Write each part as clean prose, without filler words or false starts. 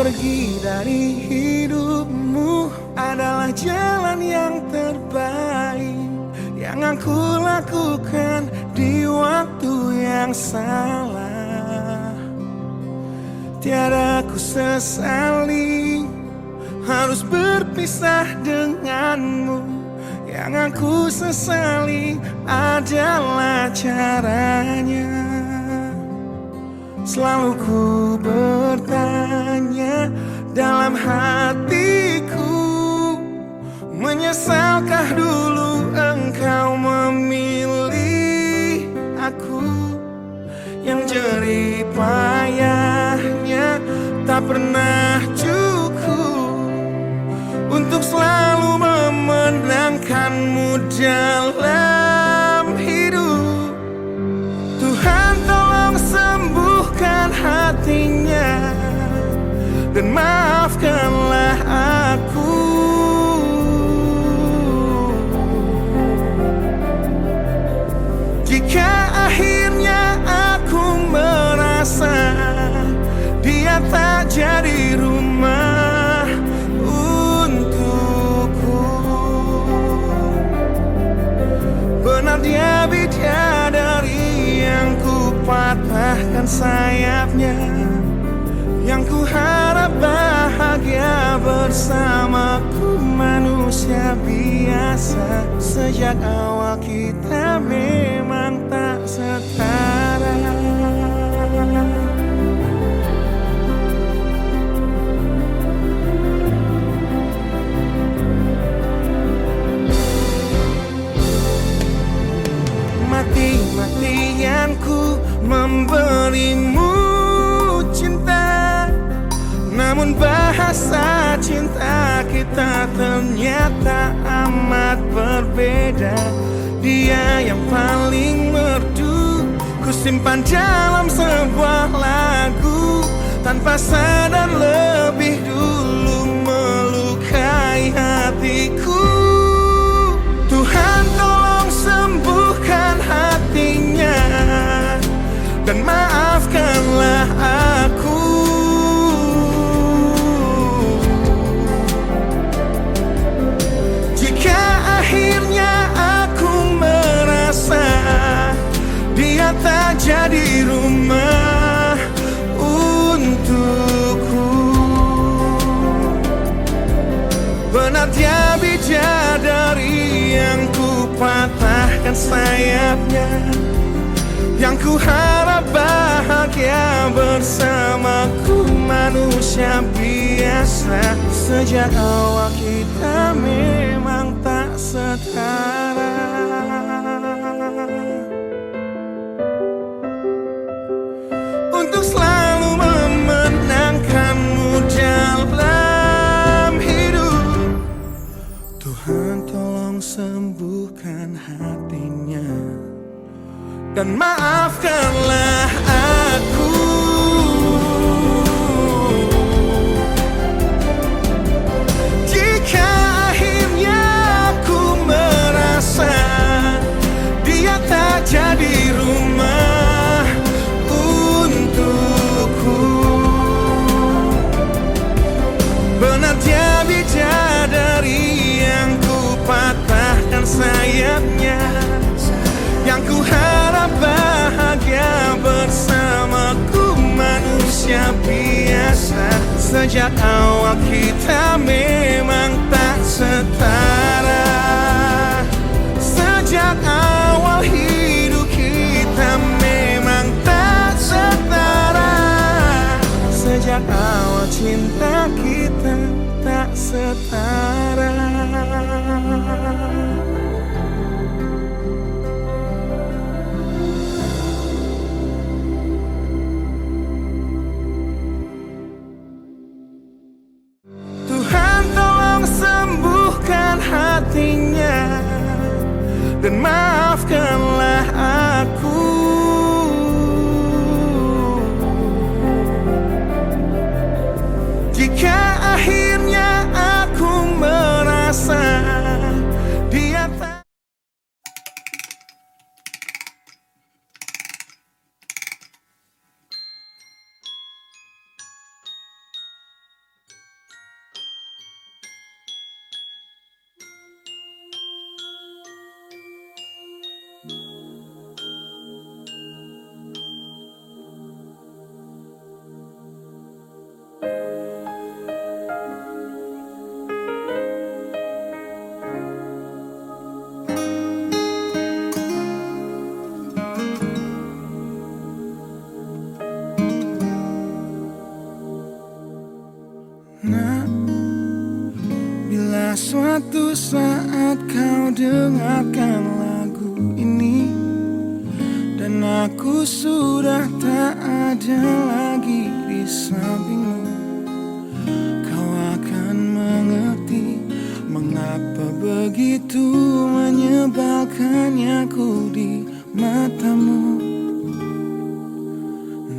pergi dari hidupmu adalah jalan yang terbaik yang aku lakukan di waktu yang salah. Tiada ku sesali harus berpisah denganmu. Yang aku sesali adalah caranya. Selalu ku bertanya dalam hatiku, menyesalkah dulu engkau memilih aku? Yang jerih payahnya tak pernah cukup untuk selalu memenangkanmu dalam hidup. Tuhan tolong sembuhkan hatinya dan maafkanlah aku. Jika akhirnya aku merasa dia tak jadi rumah untukku, benar dia bidadari yang ku patahkan sayapnya, yang ku harap bahagia bersamaku manusia biasa. Sejak awal kita memang tak setara. Mati-matian ku memberimu cinta, namun bahasa cinta kita ternyata amat berbeda. Dia yang paling merdu ku simpan dalam sebuah lagu, tanpa sadar lebih dulu melukai hatiku. Tuhan tolong sembuhkan hatinya dan maafkanlah aku. Jika akhirnya aku merasa dia tak jadi rumah untukku, benar dia bidadari yang ku patahkan sayapnya, yang ku harap bahagia bersamaku manusia biasa. Sejak awal kita memang tak setara. Untuk selalu memenangkanmu dalam hidup, Tuhan tolong sembuhkan hatinya dan maafkanlah aku. Jika akhirnya aku merasa dia tak jadi rumah untukku, benar dia bidadari yang ku patahkan sayapnya, yang ku harap bahagia bersamaku manusia biasa. Sejak awal kita memang tak setara. Sejak awal hidup kita memang tak setara. Sejak awal cinta kita tak setara. Hatinya dan maafkanlah aku. Jika akhirnya aku merasa dia suatu saat kau dengarkan lagu ini, dan aku sudah tak ada lagi di sampingmu, kau akan mengerti mengapa begitu menyebalkannya ku di matamu.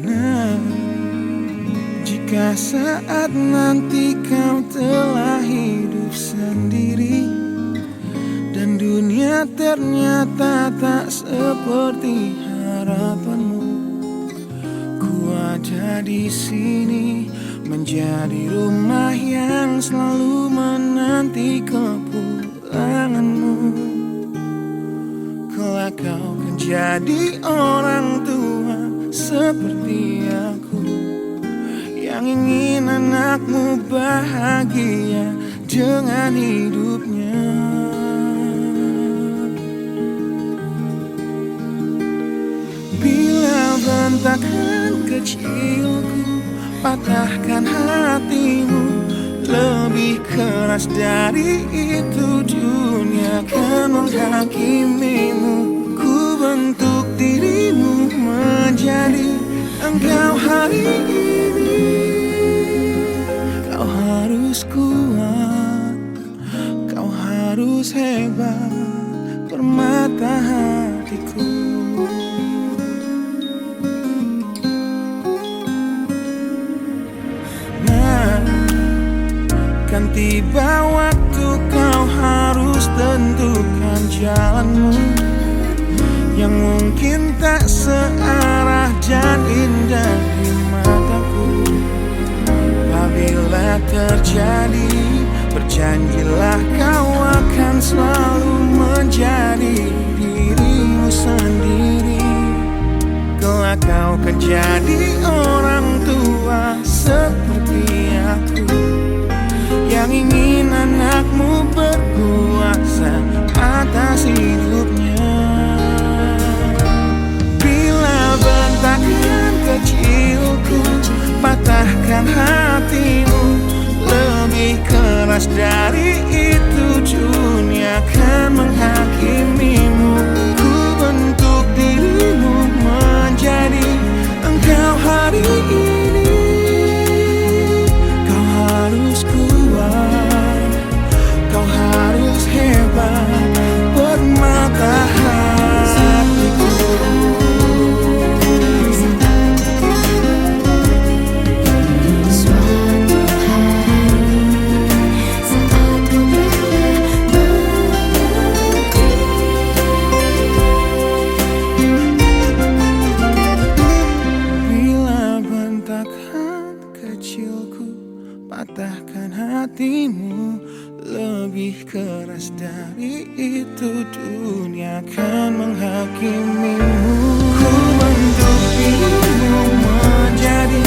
Nah, jika saat nanti kau telah hidup sendiri dan dunia ternyata tak seperti harapanmu, ku ada di sini menjadi rumah yang selalu menanti kepulanganmu. Kelak kau kan jadi orang tua seperti aku, yang ingin anakmu bahagia dengan hidupnya. Bila bentakan kecilku patahkan hatimu, lebih keras dari itu dunia kan menghakimimu. Ku bentuk dirimu menjadi engkau hari ini. Kau harus kuat, kau harus hebat, permata hatiku. Nah, kan tiba waktu kau harus tentukan jalanmu, yang mungkin tak searah dan indah di mataku. Apabila terjadi, berjanjilah kau akan selalu menjadi dirimu sendiri. Kelak kau kan jadi orang tua seperti aku, yang ingin anakmu berkuasa atas hidupnya. Bentakan kecilku patahkan hatimu, lebih keras dari itu dunia kan menghakimimu. Ku bentuk dirimu menjadi engkau hari ini. Kau harus kuat, kau harus hebat, permata hatiku. Patahkan hatimu, lebih keras dari itu dunia kan menghakimimu. Ku bentuk dirimu menjadi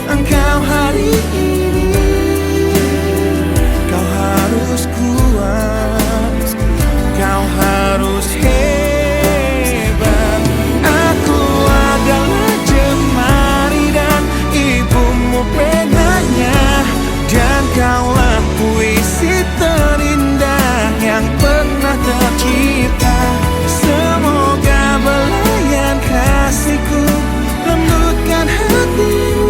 engkau hari ini. Kau harus kuat, kau harus hebat. Aku adalah jemari dan ibumu penanya, dan kaulah puisi terindah yang pernah tercipta. Semoga belayan kasihku lembutkan hatimu.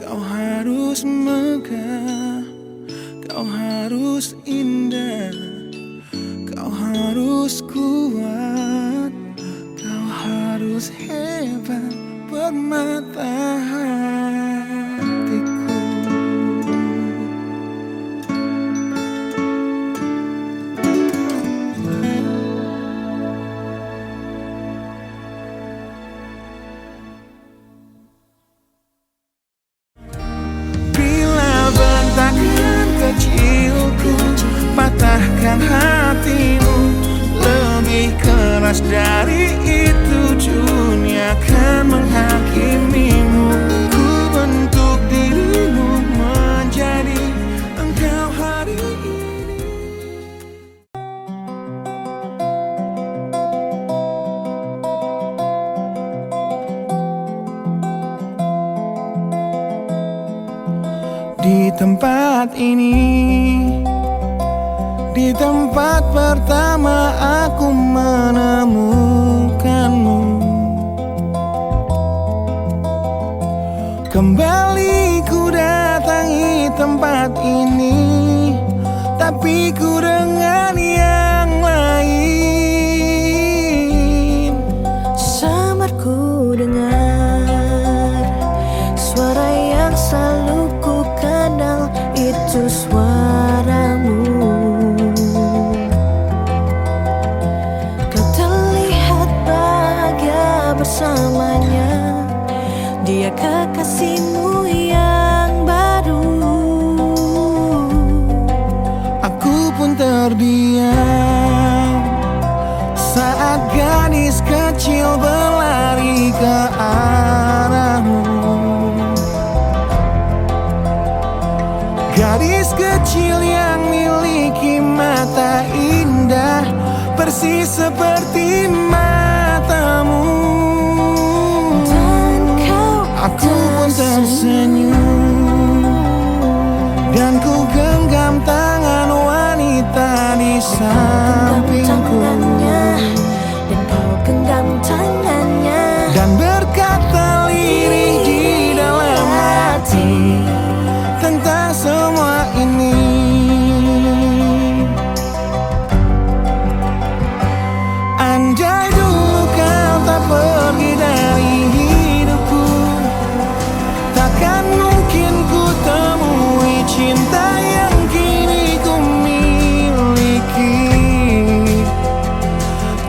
Kau harus megah, kau harus indah, kau harus kuat, kau harus hebat, permata hatiku. Bila bentakan kecilku patahkan hatimu, lebih keras dari itu dunia kan menghakimimu. Ku tempat ini, di tempat pertama aku menemukanmu. Kembali ku datangi tempat ini, tapi ku dengan yang lain. Samar ku dengar suara yang selalu ku kenal, itu suaramu. Kau terlihat bahagia bersamanya, dia kekasihmu yang baru. Aku pun terdiam saat gadis kecil berlari ke arahmu. Gadis kecil yang miliki mata indah, persis seperti matamu. Aku pun tersenyum dan ku genggam tangan wanita di sampingku. Dan kau genggam tangannya, Dan berkata lirih di dalam hati tentang semua ini. Andai dulu kau tak pergi dari hidupku, takkan mungkin ku temui cinta yang kini ku miliki.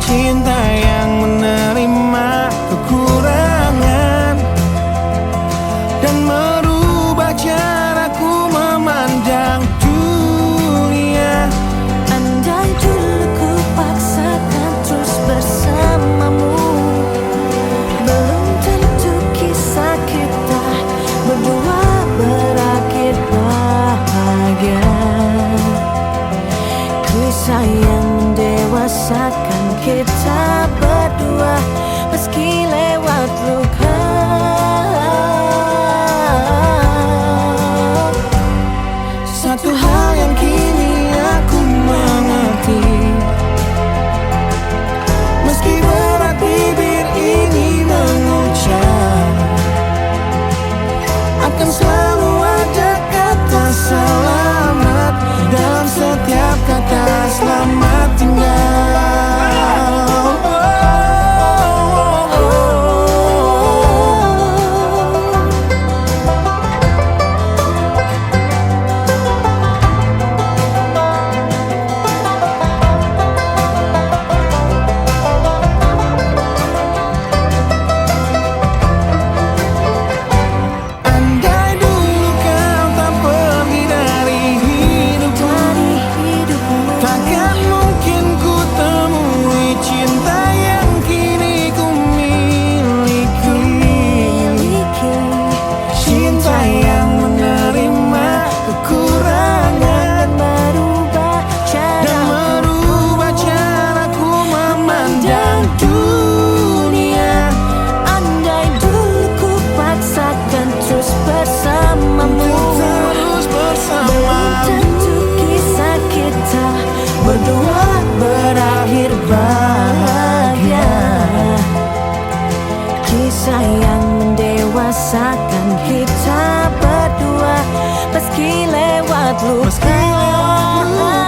Cinta yang menerima kekurangan dan merubah caraku memandang dunia. andai dulu ku paksakan terus bersamamu, belum tentu kisah kita berdua berakhir bahagia. Kisah yang mendewasakan kita berdua, meski lewat luka. Satu hal yang kini aku mengerti, meski berat bibir ini mengucap, akan selalu ada kata selamat dalam setiap kata selamat tinggal. Andai dulu kau tak pergi dari hidupku, takkan mungkin ku temui cinta yang kini ku miliki. Cinta yang menerima kekurangan dan merubah caraku memandang dunia. Andai dulu ku paksakan terus bersamamu, Terus belum bersamamu, tentu kisah kita berdua berakhir bahagia. Kisah yang mendewasakan kita berdua, meski lewat luka. meski lewat luka,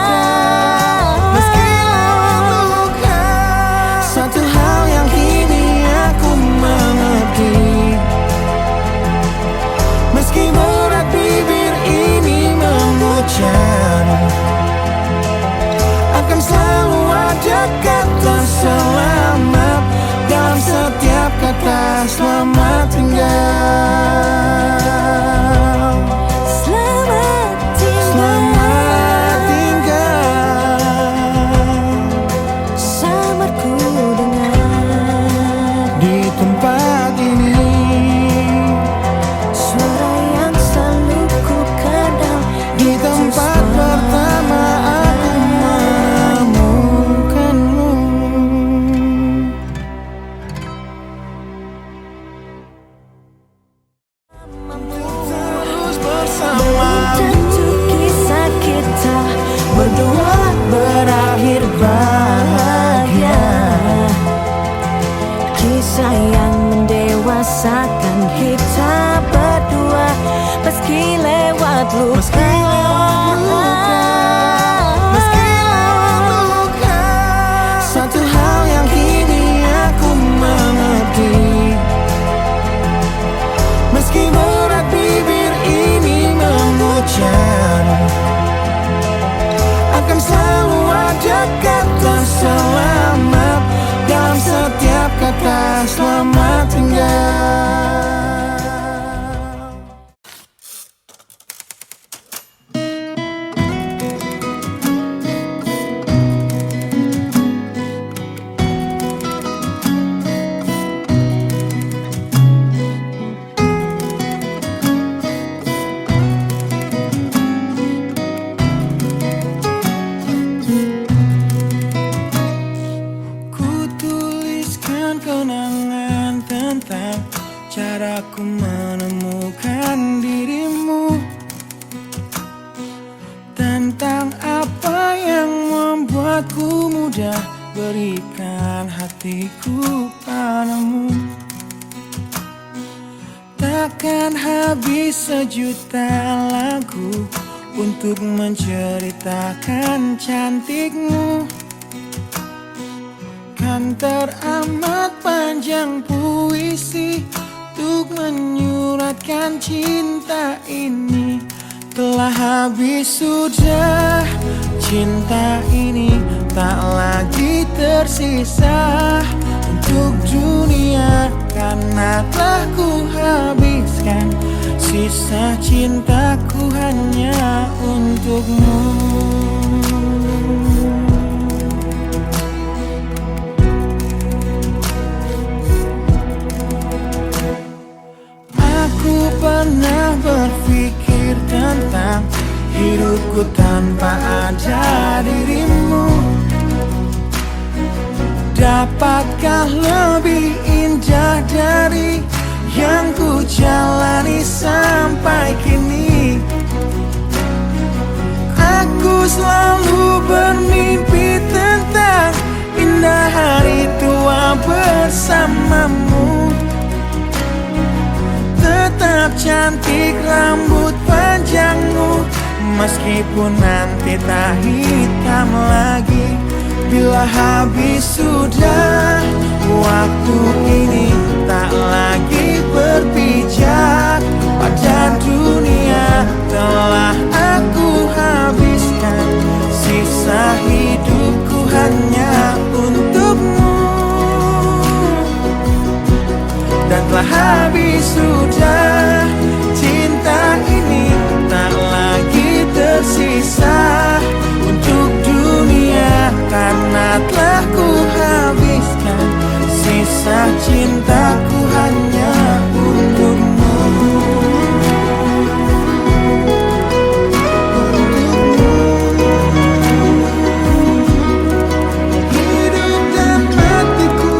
meski lewat luka. Satu hal yang kini aku mengerti, meski berat bibir ini mengucap, akan selalu ada kata lewat luka. Meski lewat luka, satu hal yang kini aku mengerti. Meski berat bibir ini mengucap, akan selalu ada kata selamat dalam setiap kata selamat tinggal. Kenangan tentang caraku menemukan dirimu, tentang apa yang membuatku mudah berikan hatiku padamu. Takkan habis sejuta lagu untuk menceritakan cantikmu. Kan teramat panjang puisi untuk menyuratkan cinta ini. Telah habis sudah cinta ini, tak lagi tersisa untuk dunia, karena telah ku habiskan sisa cintaku hanya untukmu. Aku pernah berpikir tentang hidupku tanpa ada dirimu. Dapatkah lebih indah dari yang ku jalani sampai kini? Aku selalu bermimpi tentang indah hari tua bersamamu. Tetap cantik rambut panjangmu, meskipun nanti tak hitam lagi. Bila habis sudah waktu ini, tak lagi berpijak pada dunia. Telah aku habiskan sisa hidupku hanya untukmu. Dan telah habis sudah cinta ini, tak lagi tersisa untuk dunia, karena telah ku habiskan sisa cintaku hanya untukmu. Hidup dan matiku.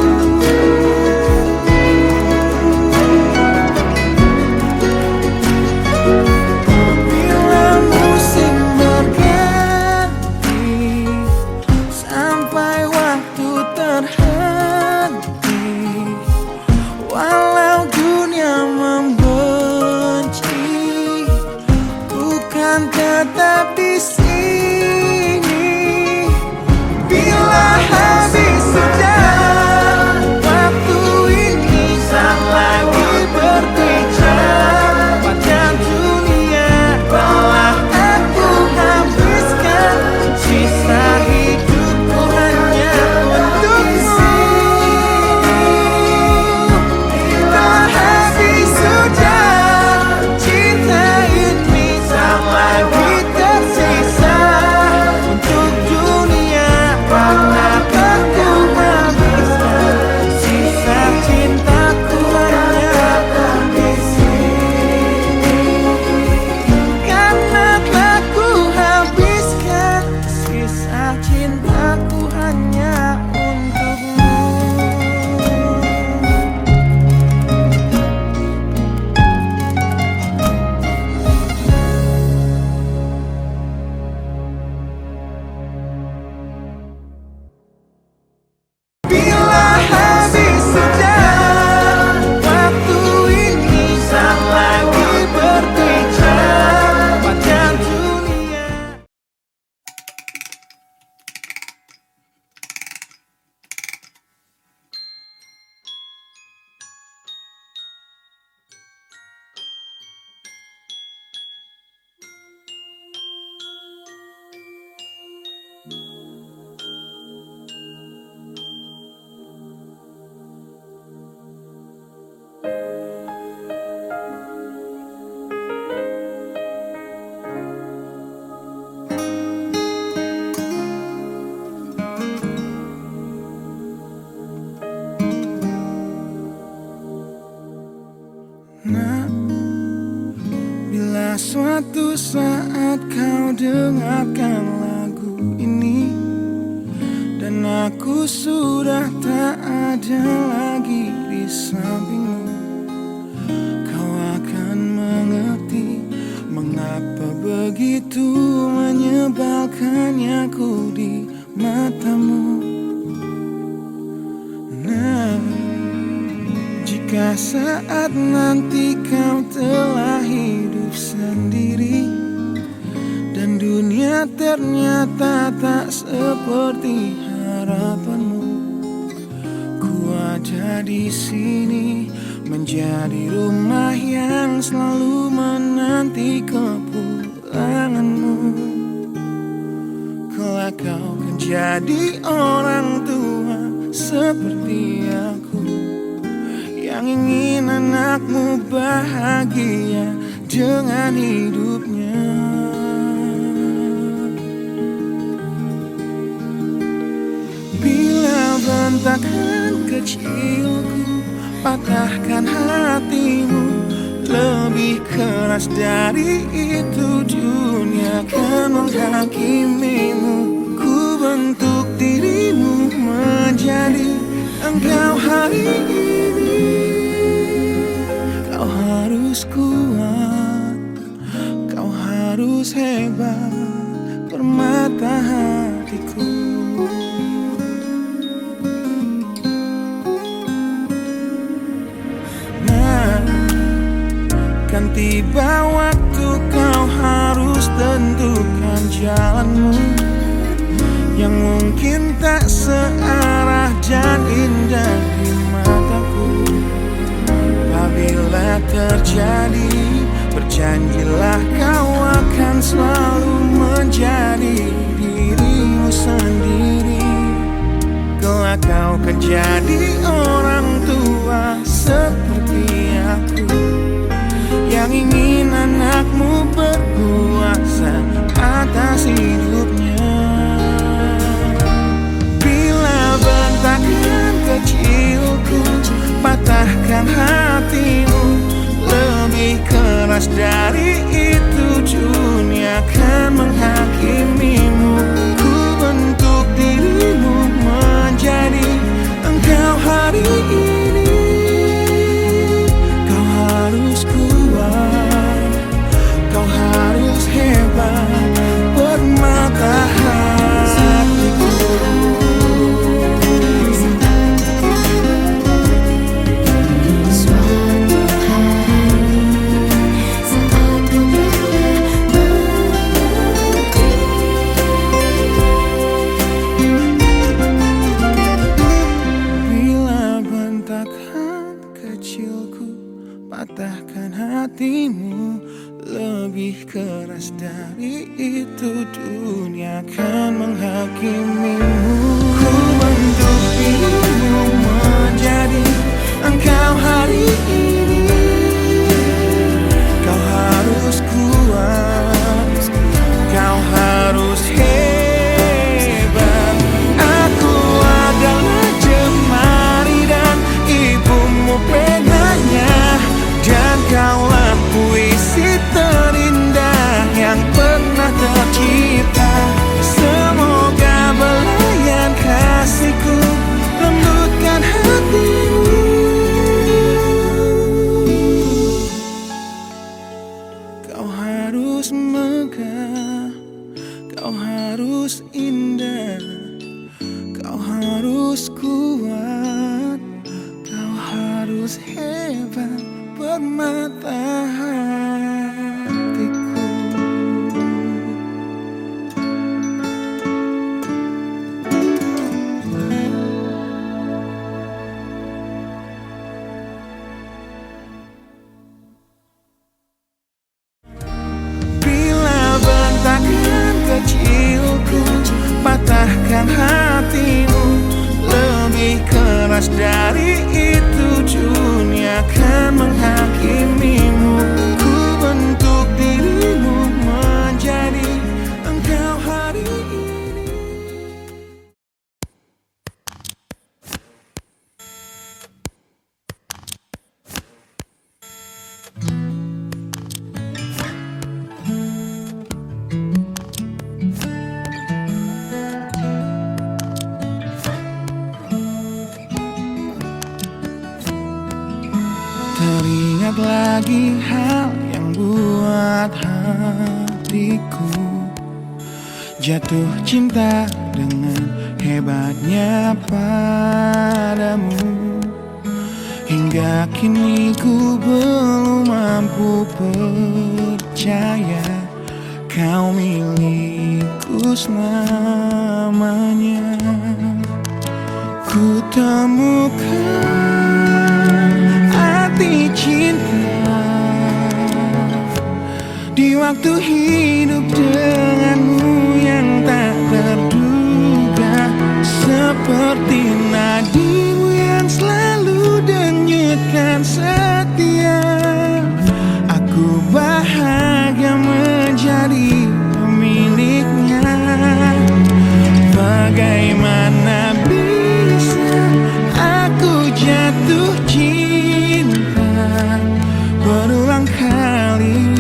suatu saat kau dengarkan lagu ini, dan aku sudah tak ada lagi di sampingmu, kau akan mengerti mengapa begitu menyebalkannya aku di matamu. Nah, jika saat nanti kau telah hidup sendiri dan dunia ternyata tak seperti harapanmu, ku ada di sini menjadi rumah yang selalu menanti kepulanganmu. Kelak kau kan jadi orang tua seperti aku, yang ingin anakmu bahagia dengan hidupnya. Bila bentakan kecilku patahkan hatimu, lebih keras dari itu dunia akan menghakimimu. Ku bentuk dirimu menjadi engkau hari ini. Kau harus kuat, kau harus hebat, permata hatiku. Nah, kan tiba waktu kau harus tentukan jalanmu, yang mungkin tak searah dan indah di mataku. Apabila terjadi, berjanjilah kau akan selalu menjadi dirimu sendiri. Kelak kau akan jadi orang tua seperti aku, yang ingin anakmu berkuasa atas hidupnya. Bila bentakan kecilku patahkan hatimu, lebih keras dari itu dunia akan menghakimimu. Ku bentuk dirimu menjadi engkau hari ini. Kau harus kuat, kau harus hebat, permata hatiku. Patahkan hatimu, lebih keras dari itu dunia akan menghakimimu. Ku bentuk dirimu menjadi engkau hari ini. Kau harus kuat, kau harus hebat. Aku adalah jemari dan ibumu penanya, dan kaulah puisi terindah yang pernah tercipta. Semoga belayan kasihku lembutkan hatimu. Kau harus megah, kau harus indah, kau harus kuat, kau harus hebat, permata hatiku. Bila bentakan kecilku patahkan hatimu, lebih keras dari itu dunia akan menghakimimu. ingat lagi hal yang buat hatiku jatuh cinta dengan hebatnya padamu. Hingga kini ku belum mampu percaya kau milikku selamanya. Ku temukan arti cinta di waktu hidup denganmu yang tak terduga, seperti nadimu yang selalu denyutkan setia. Aku bahagia menjadi pemiliknya. Bagaimana bisa aku jatuh cinta berulang kali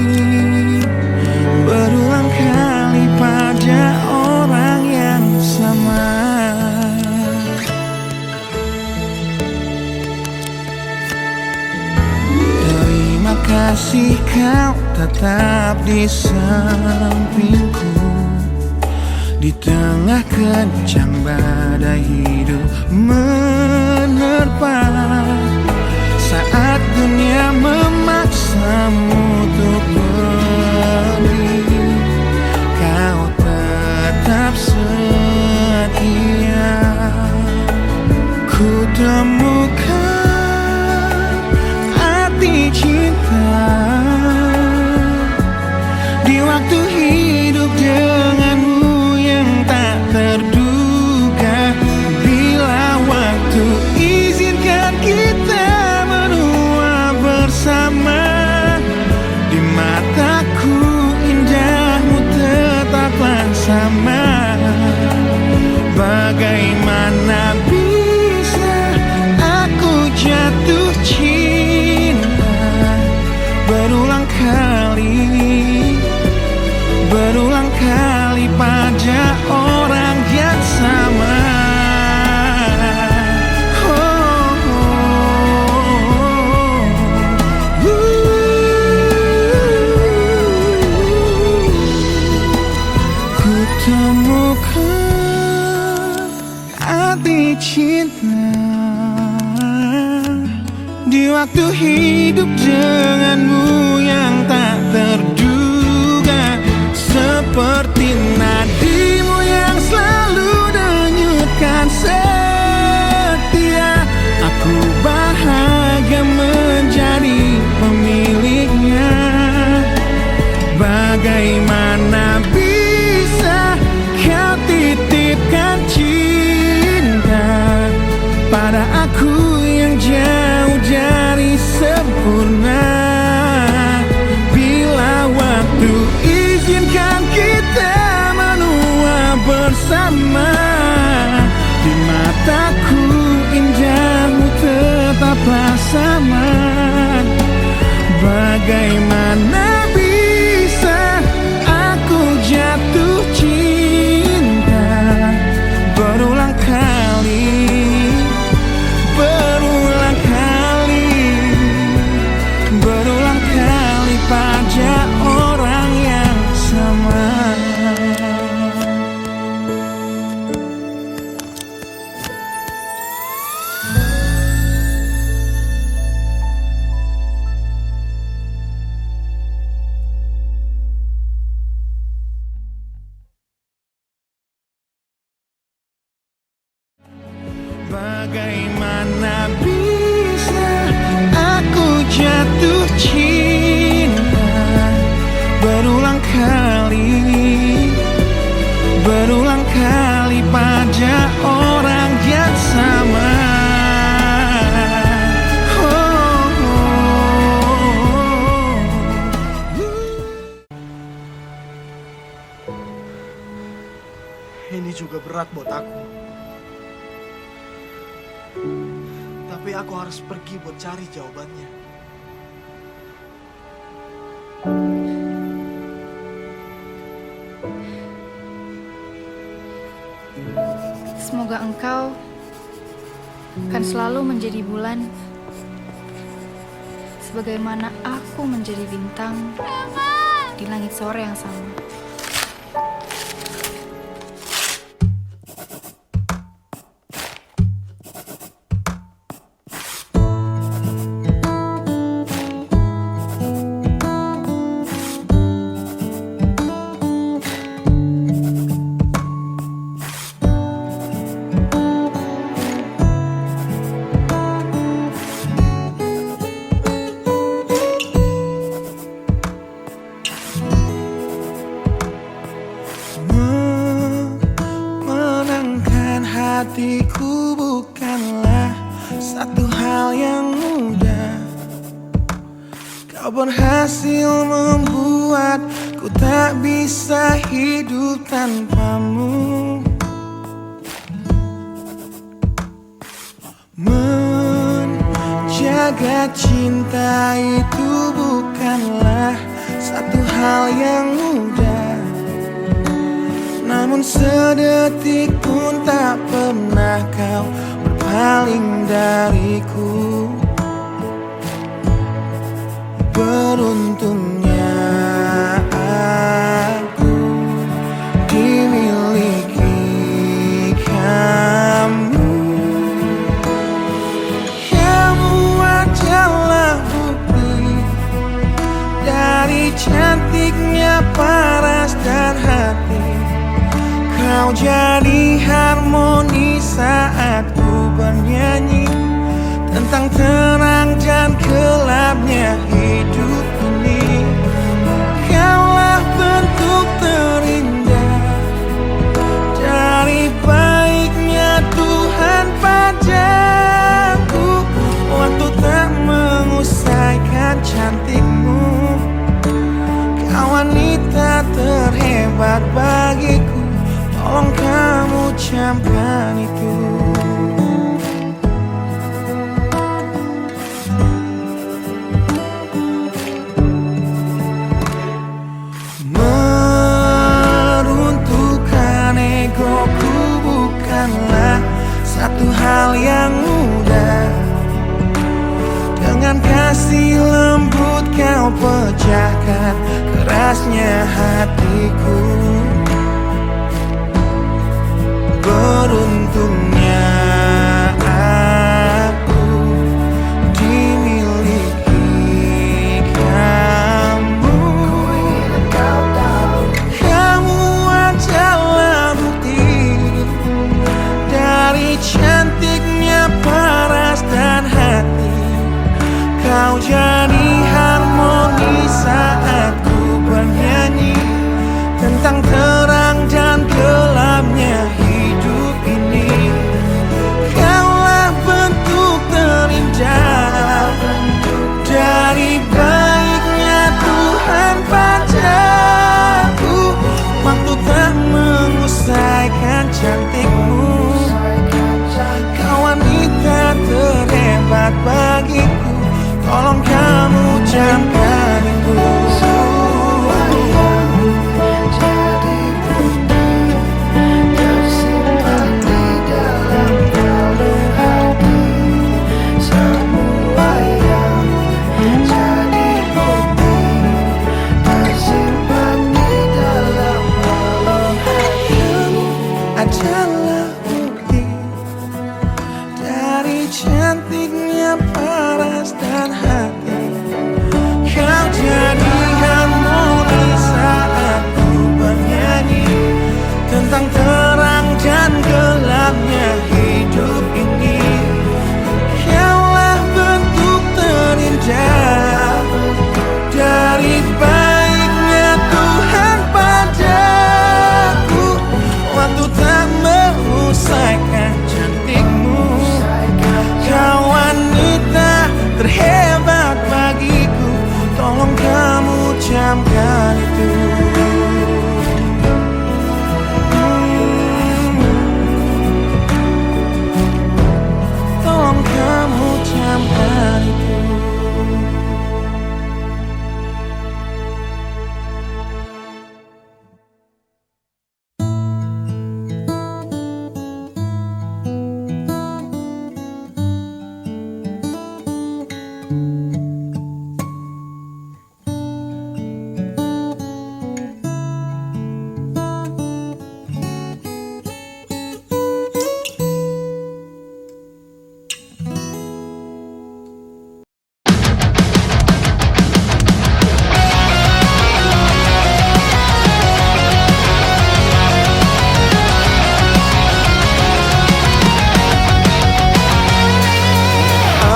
pada orang yang sama. Terima kasih kau tetap di sampingku di tengah kencang badai hidup menerpa. Saat dunia memaksamu untuk pergi, kau tetap setia. Ku temukan arti cinta di waktu hidup denganmu yang tak terduga. Bila waktu izinkan kita menua bersama, di mataku indahmu tetaplah sama. Bagaimana bisa aku jatuh cinta berulang kali pada orang yang sama. Ku temukan arti cinta di waktu hidup denganmu yang tak terduga, seperti nadimu yang selalu denyutkan setia. Aku bahagia menjadi pemiliknya. Bagaimana bisa kau titipkan cinta pada aku yang jauh dari sempurna. Bila waktu izinkan kita menua bersama, di mataku indahmu tetaplah sama. Bagaimana bisa aku jatuh cinta berulang kali pada orang yang sama. Bagaimana bisa aku jatuh cinta berulang kali pada orang yang sama. Ini juga berat buat aku. Tapi aku harus pergi buat cari jawabannya. Semoga engkau akan selalu menjadi bulan sebagaimana aku menjadi bintang di langit sore yang sama. Menangkan hatiku bukanlah satu hal yang mudah. Kau berhasil membuatku tak bisa hidup tanpamu. Menjaga cinta itu bukanlah satu hal yang mudah. Namun sedetik pun tak pernah kau berpaling dariku. Beruntungnya aku dimiliki kamu. Kamu adalah bukti dari cantiknya paras dan hati. Kau jadi harmoni saat ku bernyanyi tentang terang dan gelapnya hidup ini. Kaulah bentuk terindah dari baiknya Tuhan padaku. Waktu tak mengusaikan cantikmu. Kau wanita terhebat bagiku. Tolong kamu camkan itu. Meruntuhkan egoku bukanlah satu hal yang mudah. Dengan kasih lembut kau pecahkan kerasnya hatiku. Beruntungnya aku dimiliki kamu. Kamu adalah bukti dari cantiknya paras dan hati. Kau jadi harmoni saat ku bernyanyi tentang terang dan gelapnya hidup ini. Kaulah bentuk terindah dari baiknya Tuhan padaku. Waktu tak mengusaikan cantikmu. Kau wanita terhebat bagiku. Tolong kamu camkan itu. Adalah bukti dari cantiknya paras dan hati. Kau jadi harmoni saat ku bernyanyi tentang terang dan gelapnya hidup ini. Kaulah bentuk terindah dari baiknya Tuhan padaku. Waktu tak mengusaikan cantikmu. Kau wanita terhebat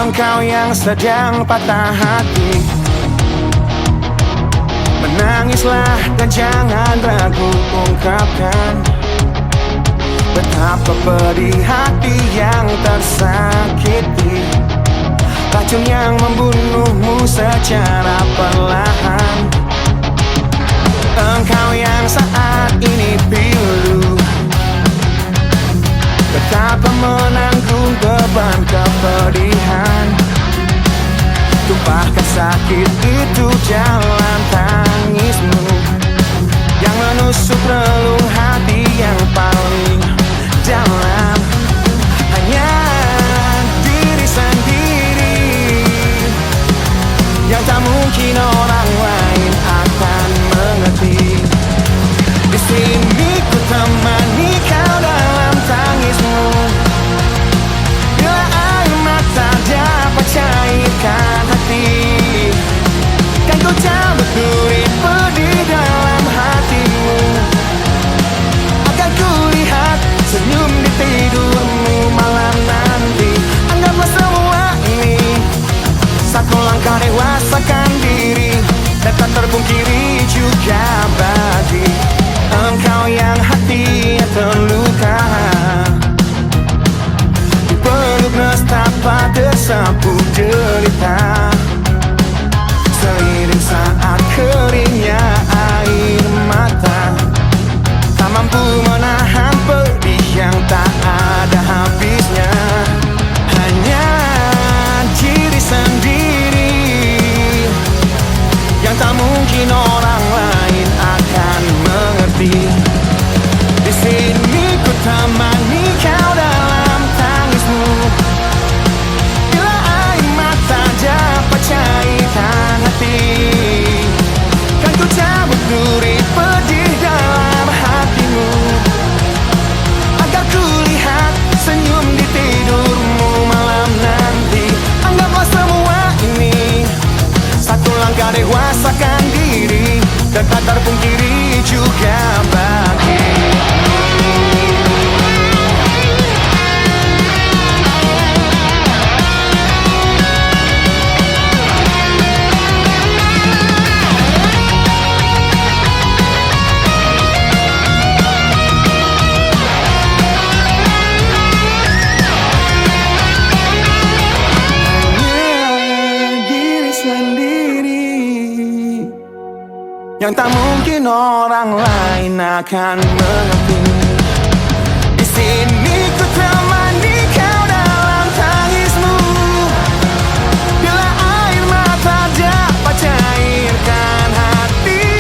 Engkau yang sedang patah hati, menangislah dan jangan ragu ungkapkan betapa pedih hati yang tersakiti, racun yang membunuhmu secara perlahan. Engkau yang saat ini pilu, betapa menanggung beban kepedihan, tumpahkan sakit itu dalam tangismu yang menusuk relung hati yang paling dalam. Hanya diri sendiri yang tak mungkin orang lain akan mengerti. Di sini ku temani kau dalam tangismu, bila air mata dapat cairkan hati, kan ku cabut duri pedih dalam hatimu, agar ku lihat senyum di tidurmu malam nanti. Anggaplah semua ini satu langkah dewasakan diri, dan tak terpungkiri juga bagi engkau yang hatinya terluka, dipeluk nestapa tersapu derita, seiring saat keringnya air mata, tak mampu menahan pedih yang tak ada habisnya. Hanya diri sendiri yang tak mungkin orang lain akan mengerti. Di sini ku temani kau dalam tangismu, bila air mata dapat cairkan hati, kan ku cabut duri pedih dalam hatimu, agar ku lihat senyum di tidurmu malam nanti. Anggaplah semua ini satu langkah dewasakan diri, dan tak terpungkiri juga bagi yang tak mungkin orang lain akan mengerti. Di sini ku temani kau dalam tangismu, bila air mata dapat cairkan hati,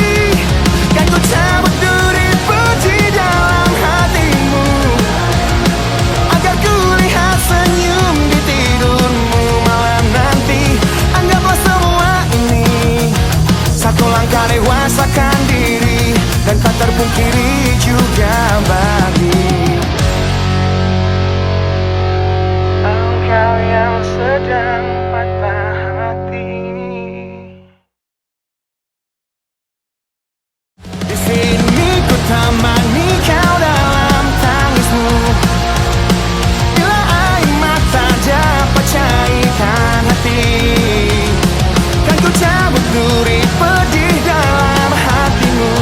kan ku cabut duri pedih dalam hatimu, agar ku lihat senyum di tidurmu malam nanti. Anggaplah semua ini satu langkah dewasakan diri, dan tak terpungkiri juga bagi engkau yang sedang patah hati. Di sini ku temani kau dalam tangismu, bila air mata dapat cairkan hati, kan ku cabut duri pedih dalam hatimu,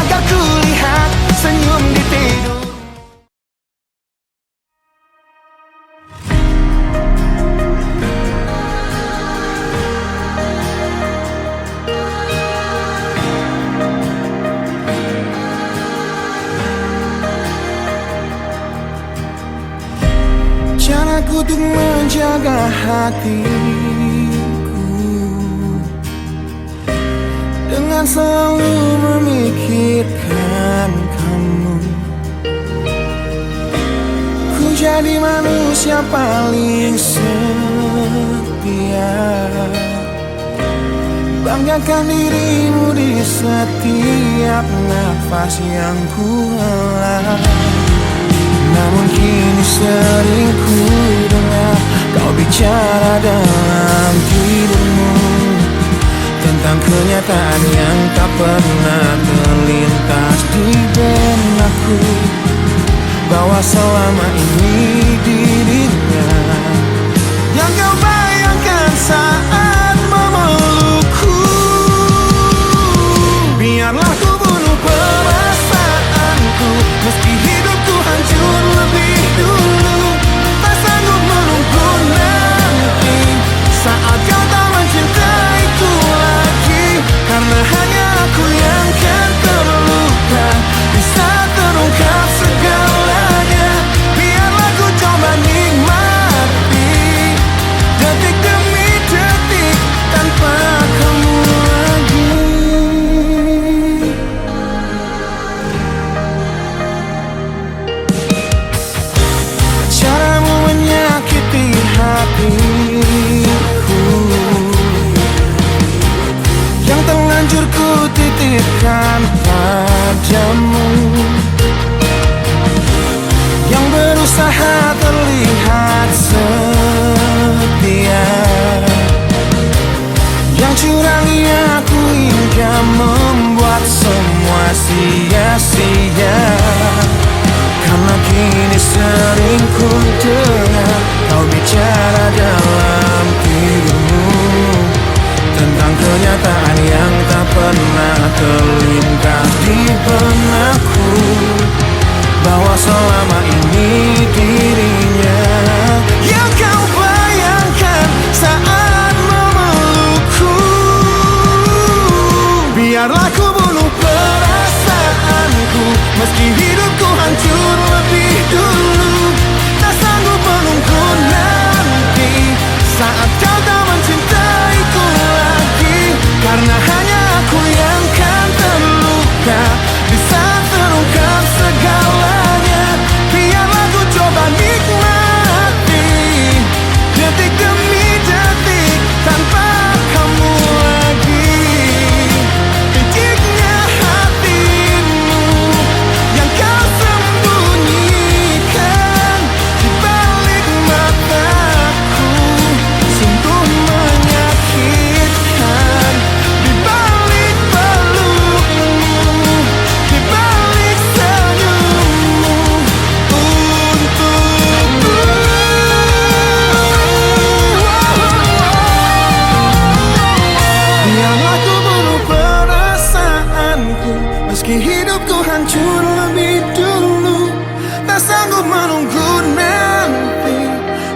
agar ku lihat senyum di tidur. Caraku untuk menjaga hatiku dengan selalu memikirkan kamu. Ku jadi manusia paling setia, banggakan dirimu di setiap nafas yang ku hela. Namun kini sering ku dengar kau bicara dalam tidurmu tentang kenyataan yang tak pernah terlintas di benakku, bahwa selama ini dirinya sia-sia. Karena kini sering ku dengar kau bicara dalam tidurmu tentang kenyataan yang tak pernah terlintas di benakku, bahwa selama ini dirinya yang kau bayangkan saat memelukku. Biarlah ku bunuh perasaanku, meski hidupku hancur lebih dulu. Tak sanggup menunggu nanti saat kau tak mencintaiku lagi, karena hanya aku yang kan terluka di saat terungkap segalanya. Biarlah ku coba nikmati detik demi detik tanpa kamu lagi. Piciknya hatimu yang kau sembunyikan di balik mataku, sungguh menyakitkan. Di balik pelukmu, di balik senyummu untukku. Biarlah ku bunuh perasaanku, meski hidupku hancur lebih dulu. Tak sanggup menunggu nanti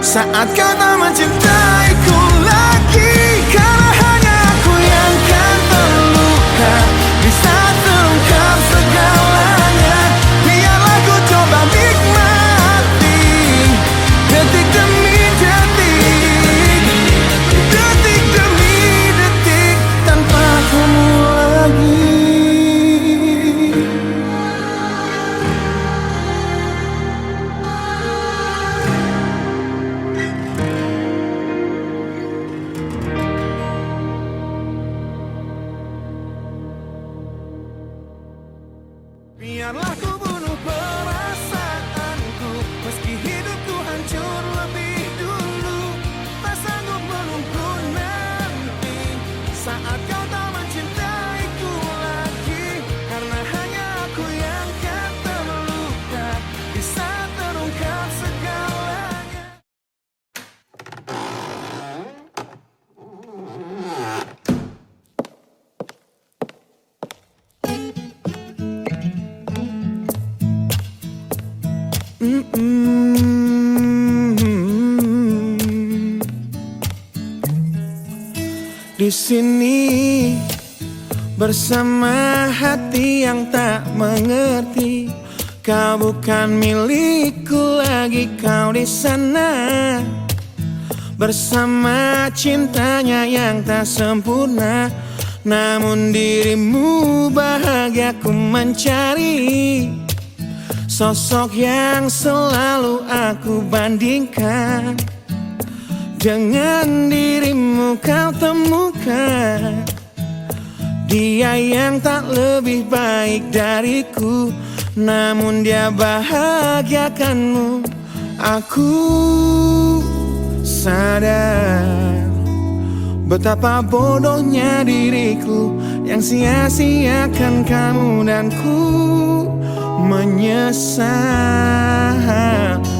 saat kau tak mencintaiku lagi, karena hanya aku yang kan terluka di saat terungkap segalanya. Biarlah ku coba nikmati detik demi detik, detik demi detik tanpa kamu lagi. Biarlah ku bunuh perasaanku, meski hidupku hancur lebih dulu. Tak sanggup menunggu nanti saat kau tak mencintaiku lagi, karena hanya aku yang kan terluka di saat terungkap segalanya. Di sini bersama hati yang tak mengerti, kau bukan milikku lagi, kau di sana bersama cintanya yang tak sempurna. Namun dirimu bahagia ku mencari, sosok yang selalu aku bandingkan dengan dirimu. Kau temukan dia yang tak lebih baik dariku, namun dia bahagiakanmu. Aku sadar betapa bodohnya diriku yang sia-siakan kamu, dan ku menyesal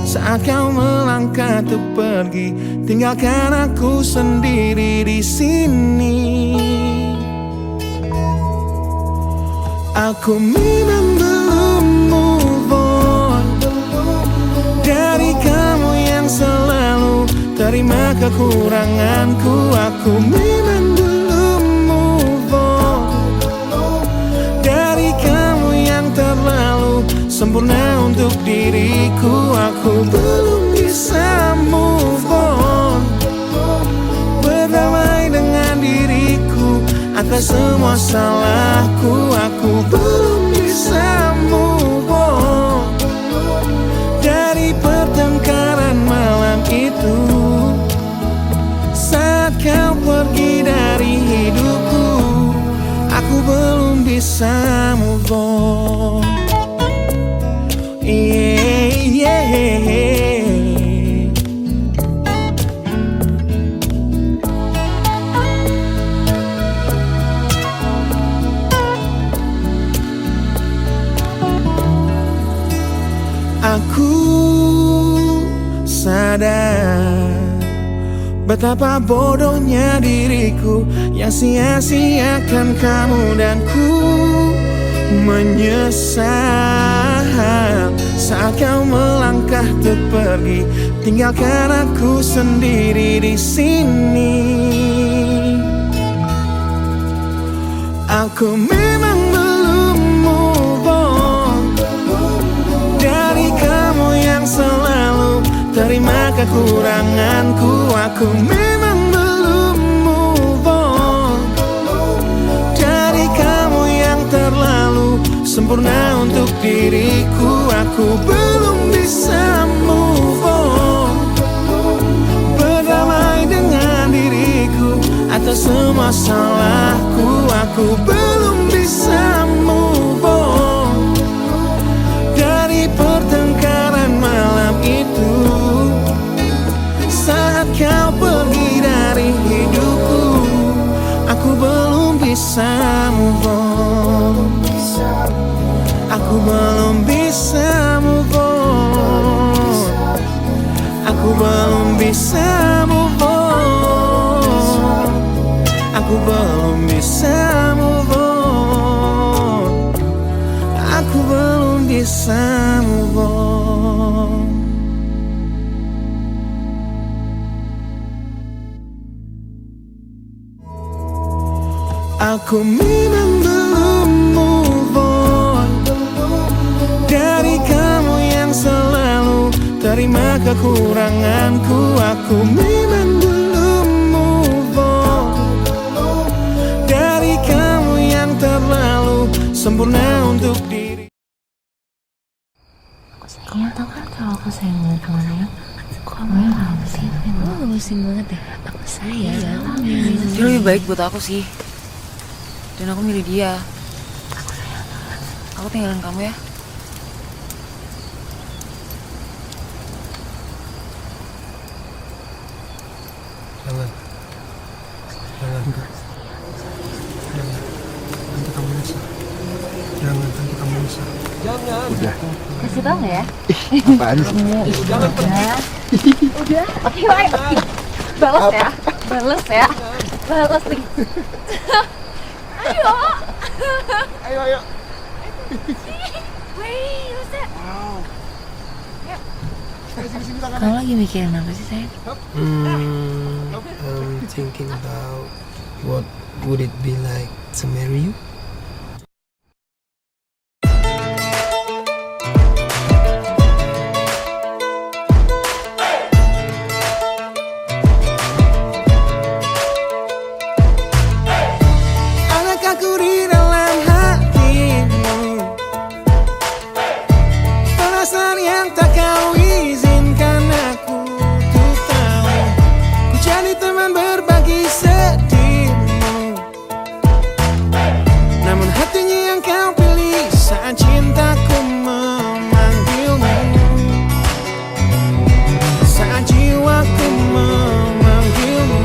saat kau melangkah untuk pergi, tinggalkan aku sendiri di sini. Aku memang belum move on dari kamu yang selalu terima kekuranganku. Aku memang belum move on dari kamu yang terlalu sempurna untuk diriku. Aku belum bisa move on, berdamai dengan diriku atas semua salahku. Aku belum bisa move on dari pertengkaran malam itu saat kau pergi dari hidupku. Aku belum bisa move on. sadar betapa bodohnya diriku yang sia-siakan kamu dan ku menyesal saat kau melangkah untuk pergi, tinggalkan aku sendiri di sini. Aku memang belum move on dari kamu yang selalu terima kekuranganku. Aku memang belum move on dari kamu yang terlalu sempurna untuk diriku. Aku belum bisa move on, berdamai dengan diriku atas semua salahku. Aku belum bisa move on dari pertengkaran malam itu saat kau pergi dari hidupku. Aku belum bisa move on. Aku belum bisa move on. Aku belum bisa move on. Aku belum bisa move on. Aku belum bisa move on. Aku memang belum move on dari kamu yang selalu terima kekuranganku. Aku memang belum move on dari kamu yang terlalu sempurna untuk diri. Kamu tau kan kalau aku sayang banget sama Raya? Kamu yang apa sih? Kamu ngelusin banget deh. Aku sayang. Dia lebih baik buat aku sih. Dan aku milih dia. Aku tinggalin kamu ya. Jangan. Nanti kamu nyesal. Jangan, nanti kamu nyesal. Udah. Kasih tau gak ya? Apaan sih? Udah. Oke, baik. Balas ya. Balas ya. Balas nih. Ayo. Ayo. Wih, Lusa. Wow. Kamu lagi mikirin apa sih, sayang? I'm thinking about what would it be like to marry you? Adakah ku di dalam hatimu perasaan yang tak kau izinkan aku untuk tahu. Ku jadi teman berbagi sedihmu, namun hatinya yang kau pilih saat cintaku memanggilmu, saat jiwaku memanggilmu.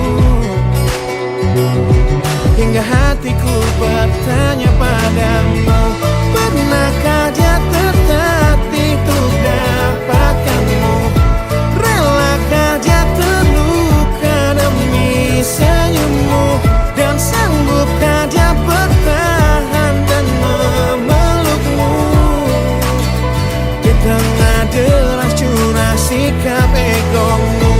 Hingga hatiku bertanya padamu, pernahkah dia tertatih untuk dapatkanmu? Relakah dia terluka demi senyummu? Dan sanggupkah dia bertahan dan memelukmu? Di tengah deras curah sikap egomu.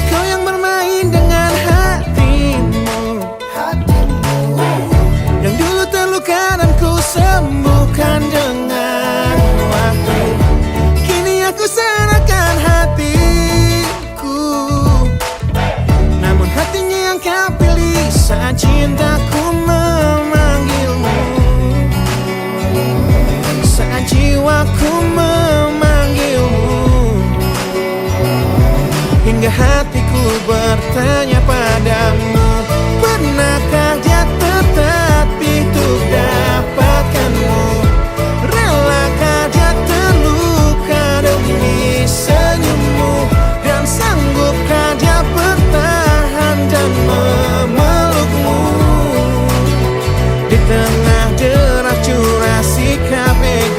Kau yang bermain dengan hatimu, yang dulu terluka dan ku sembuhkan dengan waktu. Kini aku serahkan hatiku, namun hatinya yang kau pilih saat cintaku memanggilmu, saat jiwaku memanggilmu. Hingga hatiku bertanya padamu, pernahkah dia tertatih untuk dapatkanmu? Relakah dia terluka demi senyummu? Dan sanggupkah dia bertahan dan memelukmu? Di tengah deras curah sikap egomu.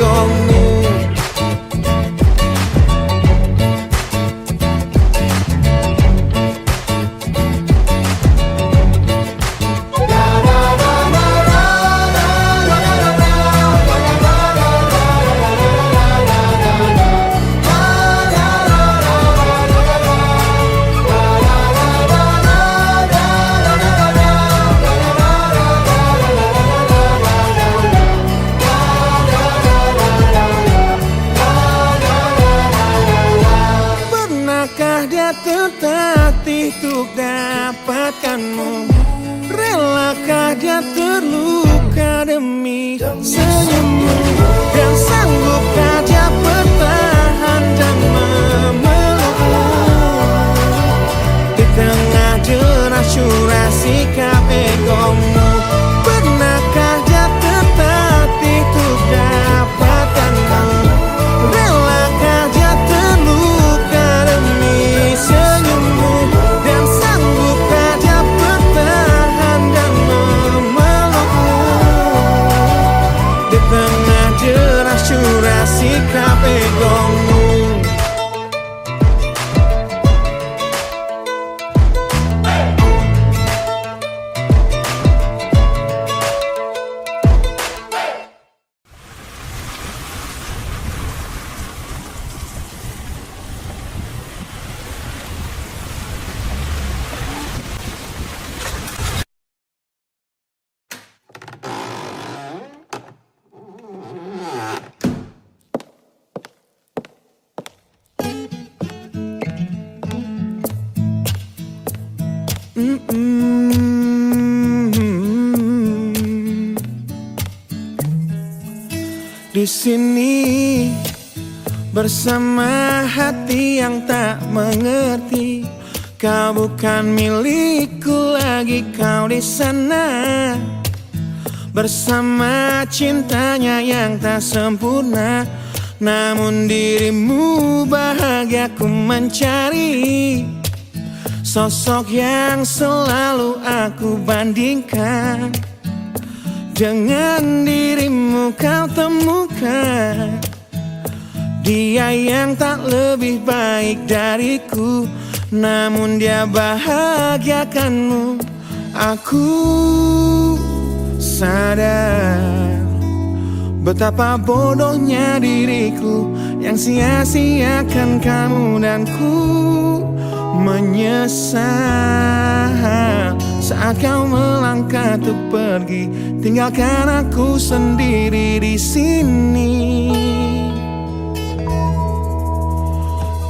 di kabeh gongmu. Di sini bersama hati yang tak mengerti, kau bukan milikku lagi, kau di sana bersama cintanya yang tak sempurna. Namun dirimu bahagia ku mencari, sosok yang selalu aku bandingkan. Dengan dirimu kau temukan dia yang tak lebih baik dariku, namun dia bahagiakanmu. Aku sadar betapa bodohnya diriku yang sia-siakan kamu, dan ku menyesal saat kau melangkah untuk pergi, tinggalkan aku sendiri di sini.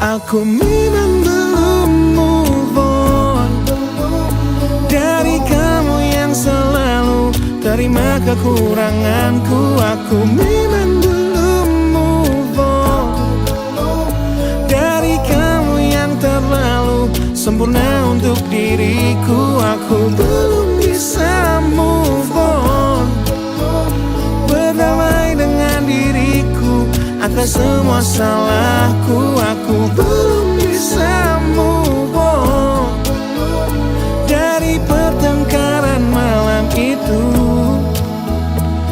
Aku memang belum move on dari kamu yang selalu terima kekuranganku. Aku memang belum move on dari kamu yang terlalu sempurna untuk diriku. Aku belum bisa move on, berdamai dengan diriku atas semua salahku. Aku belum bisa move on dari pertengkaran malam itu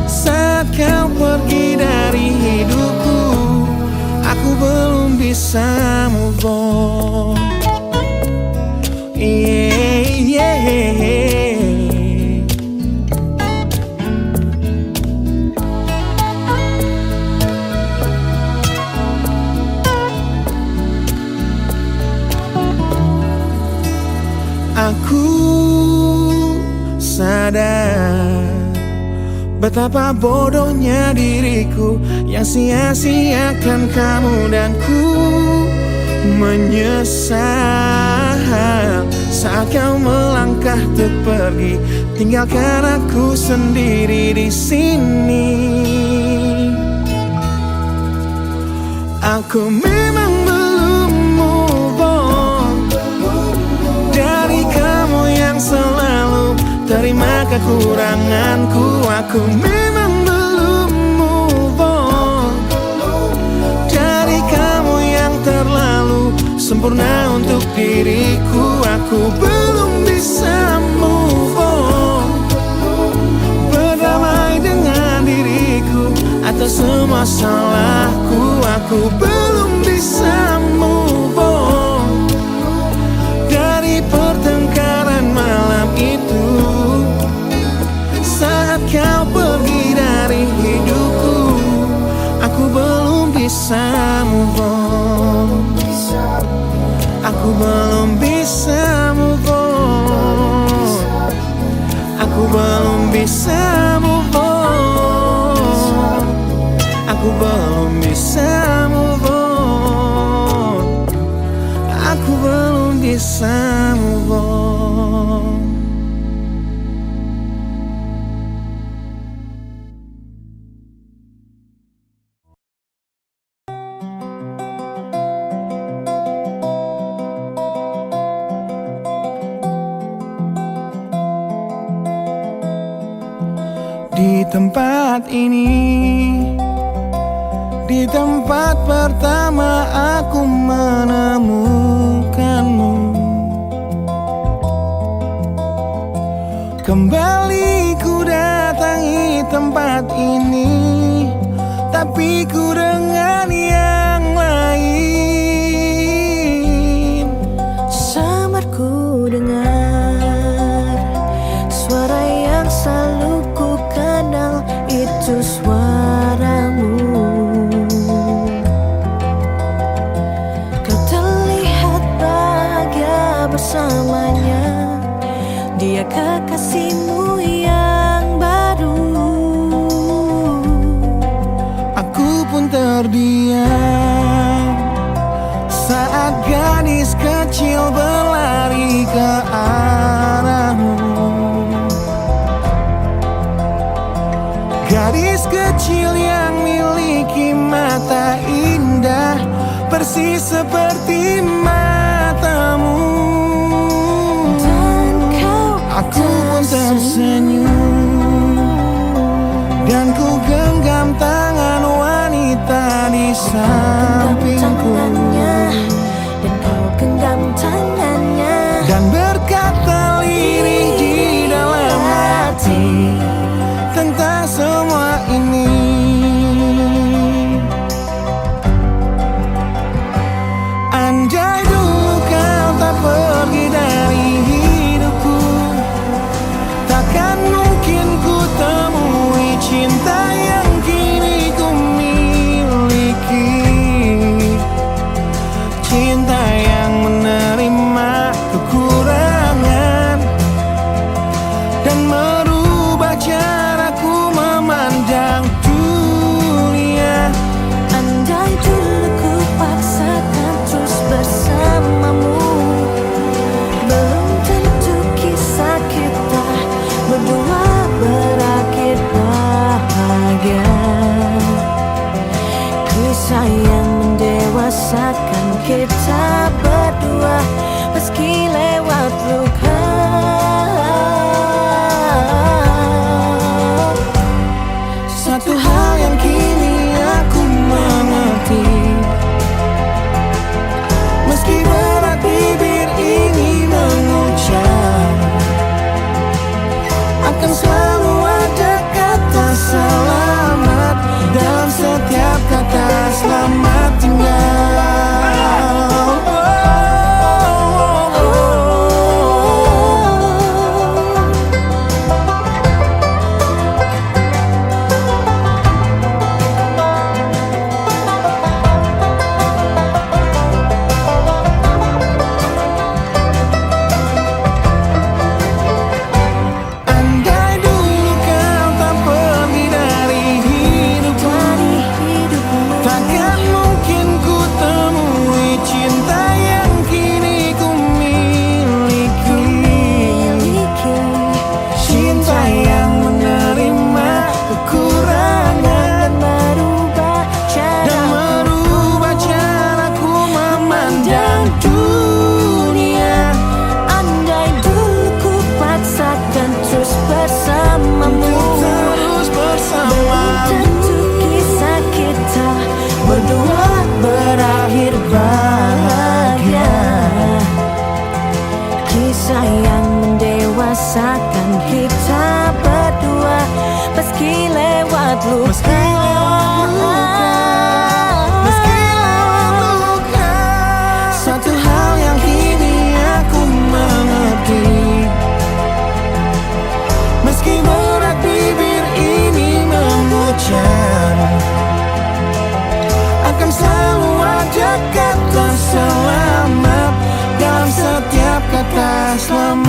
saat kau pergi dari hidupku. Aku belum bisa move on. Aku sadar betapa bodohnya diriku yang sia-siakan kamu, dan ku menyesal saat kau melangkah untuk pergi, tinggalkan aku sendiri di sini. Aku memang belum move on dari kamu yang selalu terima kekuranganku. Aku memang belum move on dari kamu yang terlalu sempurna untuk diriku. Aku belum bisa move on, berdamai dengan diriku atas semua salahku. Aku belum bisa move on dari pertengkaran malam itu saat kau pergi dari hidupku. Aku belum bisa move on. Aku belum bisa move on. Aku belum bisa move on. Aku belum bisa move on. Aku belum bisa move on. Di tempat ini, di tempat pertama aku menemukanmu. Kembali ku datangi tempat ini, tapi mimpiku dengan yang lain. Samar ku dengar suara yang selalu ku kenal, itu suaramu. Kau terlihat bahagia bersamanya, dia kekasihmu yang baru. Aku pun terdiam saat gadis kecil berlari ke arahmu. Gadis kecil yang miliki mata indah, persis seperti matamu. Dan kau Aku pun tersenyum, dan ku genggam tangan wanita di sampingku, dan kau genggam tangannya, dan berkata lirih di dalam hati tentang semua ini. Andai dulu kau tak pergi dari hidupku, takkan mungkin ku temui cinta yang kini ku miliki. Cinta yang menerima kekurangan dan merubah caraku memandang dunia. andai dulu ku paksakan terus bersamamu, belum tentu kisah kita berdua berakhir bahagia. Kisah yang mendewasakan kita berdua, meski lewat luka. Satu hal yang kini aku mengerti, meski berat bibir ini mengucap, akan selalu ada kata selamat dalam setiap kata selamat tinggal. Andai dulu kau tak pergi dari hidupku, takkan mungkin ku temui cinta yang kini ku miliki. Cinta yang menerima kekurangan dan merubah caraku memandang dunia. Andai dulu ku paksakan terus bersamamu, Terus bersama, tentu kisah kita berdua berakhir bahagia. Kisah yang mendewasakan kita berdua, meski lewat luka. meski lewat luka. Satu hal yang kini aku mengerti, meski berat bibir ini mengucap, akan selalu ada kata selamat dalam setiap kata selamat.